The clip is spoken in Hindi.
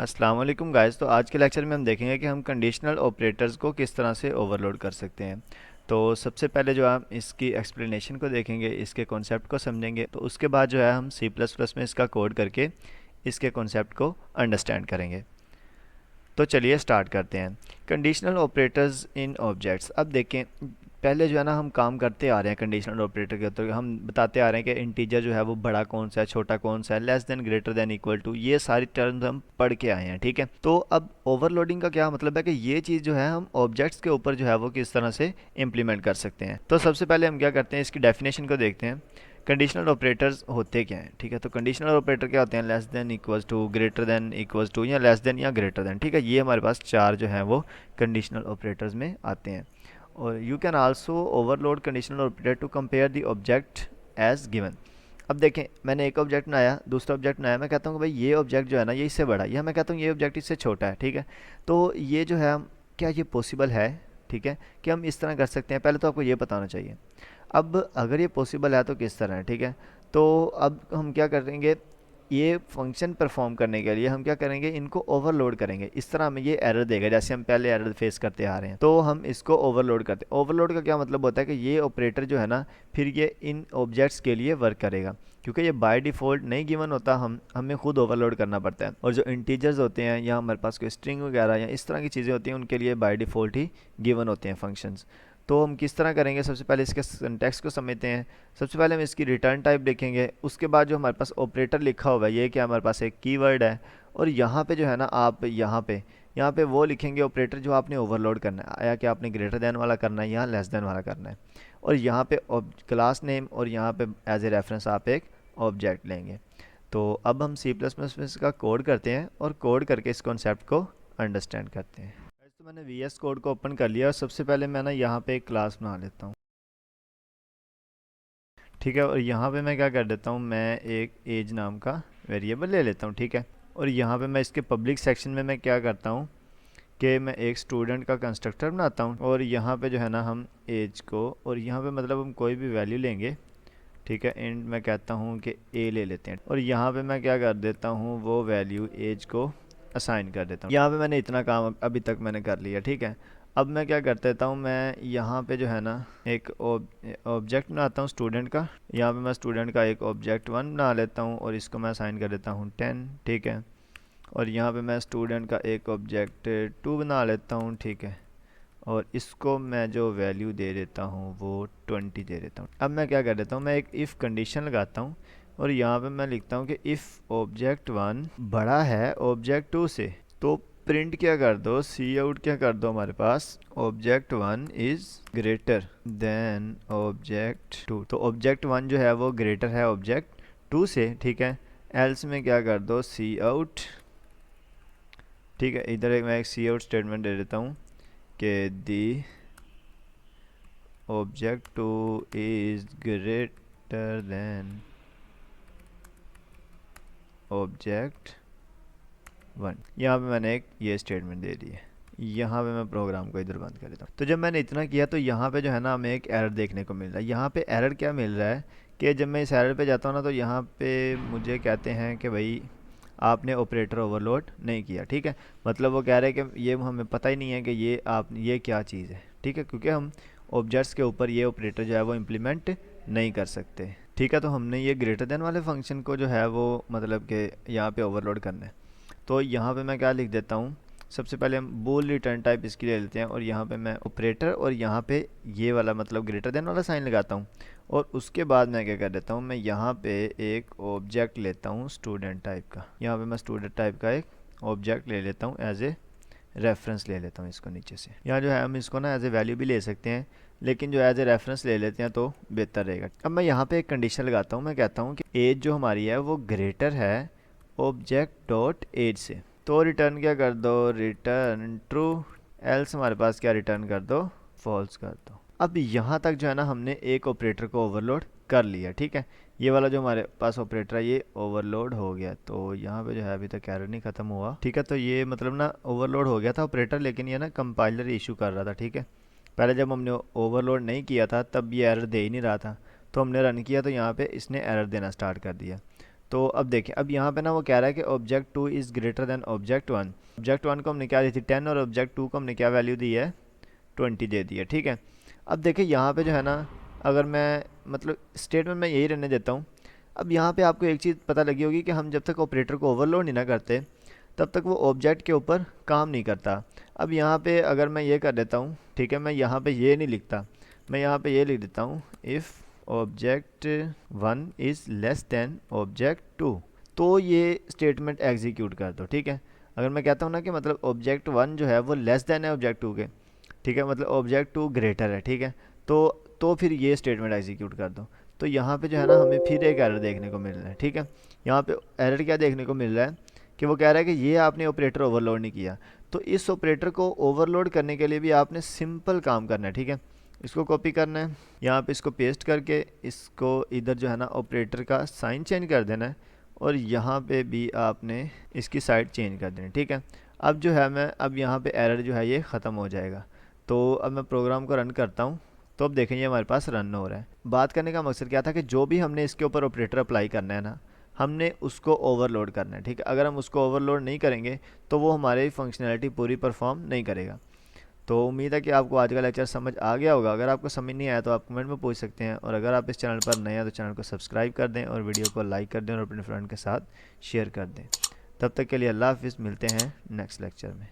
अस्सलाम वालेकुम गाइस। तो आज के लेक्चर में हम देखेंगे कि हम कंडीशनल ऑपरेटर्स को किस तरह से ओवरलोड कर सकते हैं। तो सबसे पहले जो हम इसकी एक्सप्लेनेशन को देखेंगे, इसके कॉन्सेप्ट को समझेंगे, तो उसके बाद जो है हम सी प्लस प्लस में इसका कोड करके इसके कॉन्सेप्ट को अंडरस्टैंड करेंगे। तो चलिए स्टार्ट करते हैं। Conditional operators in objects. अब देखें, पहले जो है ना हम काम करते आ रहे हैं कंडीशनल ऑपरेटर के ऊपर, हम बताते आ रहे हैं कि इंटीजर जो है वो बड़ा कौन सा है, छोटा कौन सा है, less than, greater than, equal to, ये सारी टर्म्स हम पढ़ के आए हैं। ठीक है, तो अब ओवरलोडिंग का क्या मतलब है कि ये चीज़ जो है हम ऑब्जेक्ट्स के ऊपर जो है वो किस तरह से इम्प्लीमेंट कर सकते हैं। तो सबसे पहले हम क्या करते हैं, इसकी डेफिनेशन को देखते हैं। कंडीशनल ऑपरेटर्स होते क्या हैं। ठीक है, तो कंडीशनल ऑपरेटर क्या होते हैं, less than, equals to, greater than, equals to, या लेस देन या ग्रेटर देन। ठीक है, ये हमारे पास चार जो हैं वो कंडीशनल ऑपरेटर्स में आते हैं। और you can also overload conditional operator to compare the object as given. अब देखें, मैंने एक ऑब्जेक्ट बनाया, दूसरा ऑब्जेक्ट बनाया, मैं कहता हूँ कि भाई ये ऑब्जेक्ट जो है ना ये इससे बड़ा है, या मैं कहता हूँ ये ऑब्जेक्ट इससे छोटा है। ठीक है, तो ये जो है क्या ये पॉसिबल है। ठीक है, कि हम इस तरह कर सकते हैं, पहले तो आपको ये बताना चाहिए। अब अगर ये पॉसिबल है तो किस तरह है। ठीक है, तो अब हम क्या करेंगे, ये फंक्शन परफॉर्म करने के लिए हम क्या करेंगे, इनको ओवरलोड करेंगे। इस तरह हमें ये एरर देगा, जैसे हम पहले एरर फेस करते आ रहे हैं, तो हम इसको ओवरलोड करते हैं। ओवरलोड का क्या मतलब होता है कि ये ऑपरेटर जो है ना फिर ये इन ऑब्जेक्ट्स के लिए वर्क करेगा, क्योंकि ये बाय डिफ़ॉल्ट नहीं गिवन होता, हमें खुद ओवरलोड करना पड़ता है। और जो इंटीजर्स होते हैं या हमारे पास कोई स्ट्रिंग वगैरह या इस तरह की चीज़ें होती हैं, उनके लिए बाय डिफ़ॉल्ट ही गिवन होते हैं फंक्शंस। तो हम किस तरह करेंगे, सबसे पहले इसके सिंटैक्स को समझते हैं। सबसे पहले हम इसकी रिटर्न टाइप देखेंगे, उसके बाद जो हमारे पास ऑपरेटर लिखा हुआ है, ये क्या हमारे पास एक कीवर्ड है। और यहाँ पे जो है ना आप यहाँ पे वो लिखेंगे ऑपरेटर जो आपने ओवरलोड करना है, या कि आपने ग्रेटर देन वाला करना है या लेस देन वाला करना है। और यहाँ पे क्लास नेम, और यहाँ पे एज ए रेफरेंस आप एक ऑब्जेक्ट लेंगे। तो अब हम सी प्लस प्लस में इसका कोड करते हैं और कोड करके इस कॉन्सेप्ट को अंडरस्टैंड करते हैं। तो मैंने वी एस कोड को ओपन कर लिया और सबसे पहले मैं ना यहाँ पे एक क्लास बना लेता हूँ। ठीक है, और यहाँ पे मैं क्या कर देता हूँ, मैं एक एज नाम का वेरिएबल ले लेता हूँ। ठीक है, और यहाँ पे मैं इसके पब्लिक सेक्शन में मैं क्या करता हूँ कि मैं एक स्टूडेंट का कंस्ट्रक्टर बनाता हूँ, और यहाँ पे जो है ना हम एज को, और यहाँ पे मतलब हम कोई भी वैल्यू लेंगे। ठीक है, एंड मैं कहता हूँ कि ए ले लेते हैं, और यहाँ पे मैं क्या कर देता हूँ, वो वैल्यू एज को असाइन कर देता हूँ। यहाँ पे मैंने इतना काम अभी तक मैंने कर लिया। ठीक है, अब मैं क्या कर देता हूँ, मैं यहाँ पे जो है ना एक ऑब्जेक्ट बनाता हूँ स्टूडेंट का। यहाँ पे मैं स्टूडेंट का एक ऑब्जेक्ट 1 बना लेता हूँ और इसको मैं असाइन कर देता हूँ 10। ठीक है, और यहाँ पे मैं स्टूडेंट का एक ऑब्जेक्ट 2 बना लेता हूँ। ठीक है, और इसको मैं जो वैल्यू दे देता हूँ वो 20 दे देता हूँ। अब मैं क्या कर देता हूँ, मैं एक इफ़ कंडीशन लगाता हूँ, और यहाँ पे मैं लिखता हूँ कि इफ़ ऑब्जेक्ट 1 बड़ा है ऑब्जेक्ट 2 से, तो प्रिंट क्या कर दो, सी आउट क्या कर दो, हमारे पास object 1 is greater than object 2। तो ऑब्जेक्ट 1 जो है वो ग्रेटर है ऑब्जेक्ट 2 से। ठीक है, एल्स में क्या कर दो, सी आउट। ठीक है, इधर मैं एक सी आउट स्टेटमेंट दे देता हूँ कि the object 2 is greater than object 1। यहाँ पे मैंने एक ये स्टेटमेंट दे दी है। यहाँ पे मैं प्रोग्राम को इधर बंद कर देता हूँ। तो जब मैंने इतना किया तो यहाँ पे जो है ना हमें एक एरर देखने को मिल रहा है। यहाँ पे एरर क्या मिल रहा है कि जब मैं इस एरर पे जाता हूँ ना, तो यहाँ पे मुझे कहते हैं कि भाई आपने ऑपरेटर ओवरलोड नहीं किया। ठीक है, मतलब वो कह रहे हैं कि ये हमें पता ही नहीं है कि ये क्या चीज़ है। ठीक है, क्योंकि हम ऑब्जेक्ट्स के ऊपर ये ऑपरेटर जो है वो इम्प्लीमेंट नहीं कर सकते। ठीक है, तो हमने ये ग्रेटर देन वाले फंक्शन को जो है वो मतलब कि यहाँ पे ओवरलोड करना है। तो यहाँ पे मैं क्या लिख देता हूँ, सबसे पहले हम बूल रिटर्न टाइप इसकी ले लेते हैं, और यहाँ पे मैं ऑपरेटर और यहाँ पे ये वाला मतलब ग्रेटर देन वाला साइन लगाता हूँ। और उसके बाद मैं क्या कर देता हूँ, मैं यहाँ पे एक ऑब्जेक्ट लेता हूँ स्टूडेंट टाइप का। यहाँ पे मैं स्टूडेंट टाइप का एक ऑब्जेक्ट ले लेता हूँ, एज ए रेफरेंस ले लेता हूँ इसको नीचे से। यहाँ जो है हम इसको ना एज ए वैल्यू भी ले सकते हैं, लेकिन जो एज ए रेफरेंस ले लेते हैं तो बेहतर रहेगा। अब मैं यहाँ पे एक कंडीशन लगाता हूँ, मैं कहता हूँ कि एज जो हमारी है वो ग्रेटर है ऑब्जेक्ट डॉट एज से। तो रिटर्न क्या कर दो, रिटर्न ट्रू, एल्स हमारे पास क्या रिटर्न कर दो, फॉल्स कर दो। अब यहाँ तक जो है ना हमने एक ऑपरेटर को ओवरलोड कर लिया। ठीक है, ये वाला जो हमारे पास ऑपरेटर है ये ओवरलोड हो गया। तो यहाँ पे जो है अभी तक एरर नहीं ख़त्म हुआ। ठीक है, तो ये मतलब ना ओवरलोड हो गया था ऑपरेटर, लेकिन ये ना कंपाइलर इशू कर रहा था। ठीक है, पहले जब हमने ओवरलोड नहीं किया था तब ये एरर दे ही नहीं रहा था, तो हमने रन किया तो यहाँ पे इसने एरर देना स्टार्ट कर दिया। तो अब देखें, अब यहाँ पे ना वो कह रहा है कि object 2 is greater than object 1। Object 1 को हमने क्या दी थी 10 और ऑब्जेक्ट 2 को हमने क्या वैल्यू दी है 20 दे दी है, ठीक है। अब देखिए यहाँ पे जो है ना, अगर मैं मतलब स्टेटमेंट में यही रहने देता हूँ। अब यहाँ पे आपको एक चीज़ पता लगी होगी कि हम जब तक ऑपरेटर को ओवरलोड नहीं ना करते तब तक वो ऑब्जेक्ट के ऊपर काम नहीं करता। अब यहाँ पे अगर मैं ये कर देता हूँ, ठीक है, मैं यहाँ पे ये नहीं लिखता, मैं यहाँ पे ये लिख देता हूँ if object 1 is less than object 2, तो ये स्टेटमेंट एग्जीक्यूट कर दो, ठीक है। अगर मैं कहता हूँ ना कि मतलब ऑब्जेक्ट 1 जो है वो लेस दैन है ऑब्जेक्ट 2 के, ठीक है, मतलब ऑब्जेक्ट 2 ग्रेटर है, ठीक है, तो फिर ये स्टेटमेंट एग्जीक्यूट कर दो। तो यहाँ पे जो है ना हमें फिर एक एरर देखने को मिल रहा है, ठीक है। यहाँ पे एरर क्या देखने को मिल रहा है कि वो कह रहा है कि ये आपने ऑपरेटर ओवरलोड नहीं किया। तो इस ऑपरेटर को ओवरलोड करने के लिए भी आपने सिंपल काम करना है, ठीक है। इसको कॉपी करना है, यहाँ पे इसको पेस्ट करके इसको इधर जो है ना ऑपरेटर का साइन चेंज कर देना है और यहाँ पे भी आपने इसकी साइड चेंज कर देनी है, ठीक है। अब जो है मैं अब यहाँ पे एरर जो है ये ख़त्म हो जाएगा। तो अब मैं प्रोग्राम को रन करता हूँ, तो अब देखें ये हमारे पास रन हो रहा है। बात करने का मकसद क्या था कि जो भी हमने इसके ऊपर ऑपरेटर अप्लाई करना है ना, हमने उसको ओवरलोड करना है, ठीक है। अगर हम उसको ओवरलोड नहीं करेंगे तो वो हमारी फंक्शनैलिटी पूरी परफॉर्म नहीं करेगा। तो उम्मीद है कि आपको आज का लेक्चर समझ आ गया होगा। अगर आपको समझ नहीं आया तो आप कमेंट में पूछ सकते हैं, और अगर आप इस चैनल पर नए हैं तो चैनल को सब्सक्राइब कर दें और वीडियो को लाइक कर दें और अपने फ्रेंड के साथ शेयर कर दें। तब तक के लिए अल्लाह हाफिज़, मिलते हैं नेक्स्ट लेक्चर में।